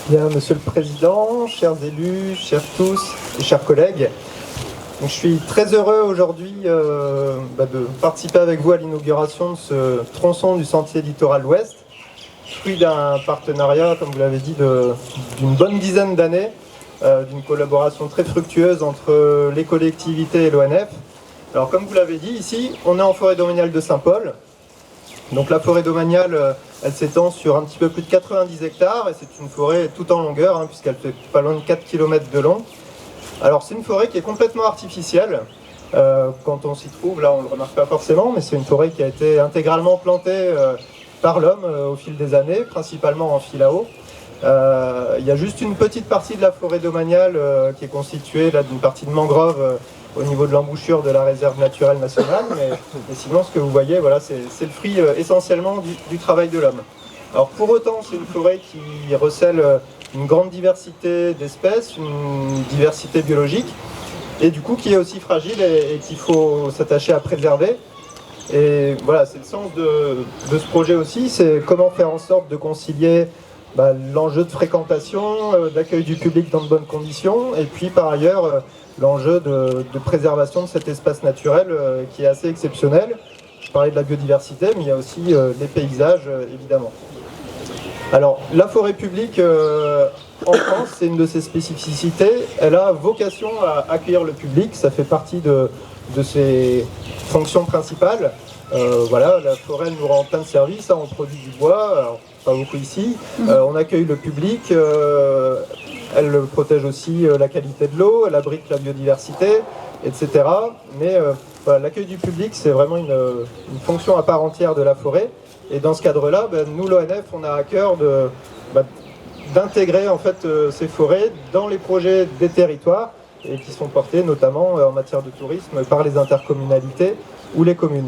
Bien, Monsieur le Président, chers élus, chers tous et chers collègues, donc, je suis très heureux aujourd'hui de participer avec vous à l'inauguration de ce tronçon du sentier littoral ouest, fruit d'un partenariat, comme vous l'avez dit, d'une bonne dizaine d'années, d'une collaboration très fructueuse entre les collectivités et l'ONF. Alors comme vous l'avez dit, ici, on est en forêt domaniale de Saint-Paul. Donc la forêt domaniale, elle s'étend sur un petit peu plus de 90 hectares et c'est une forêt tout en longueur, puisqu'elle fait pas loin de 4 km de long. Alors c'est une forêt qui est complètement artificielle. Quand on s'y trouve, là on ne le remarque pas forcément, mais c'est une forêt qui a été intégralement plantée par l'homme au fil des années, principalement en filao. Il y a juste une petite partie de la forêt domaniale qui est constituée d'une partie de mangrove au niveau de l'embouchure de la réserve naturelle nationale, mais sinon ce que vous voyez, voilà, c'est le fruit essentiellement du travail de l'homme. Alors pour autant, c'est une forêt qui recèle une grande diversité d'espèces, une diversité biologique, et du coup qui est aussi fragile et qu'il faut s'attacher à préserver. Et voilà, c'est le sens de ce projet aussi, c'est comment faire en sorte de concilier l'enjeu de fréquentation, d'accueil du public dans de bonnes conditions, et puis par ailleurs l'enjeu de préservation de cet espace naturel qui est assez exceptionnel. Je parlais de la biodiversité, mais il y a aussi les paysages, évidemment. Alors, la forêt publique en France, c'est une de ses spécificités. Elle a vocation à accueillir le public, ça fait partie de ses fonctions principales. Voilà, la forêt nous rend plein de services, on produit du bois, alors, pas beaucoup ici, on accueille le public, elle protège aussi la qualité de l'eau, elle abrite la biodiversité, etc. Mais voilà, l'accueil du public, c'est vraiment une fonction à part entière de la forêt. Et dans ce cadre-là, nous, l'ONF, on a à cœur d'intégrer en fait, ces forêts dans les projets des territoires et qui sont portés notamment en matière de tourisme par les intercommunalités ou les communes.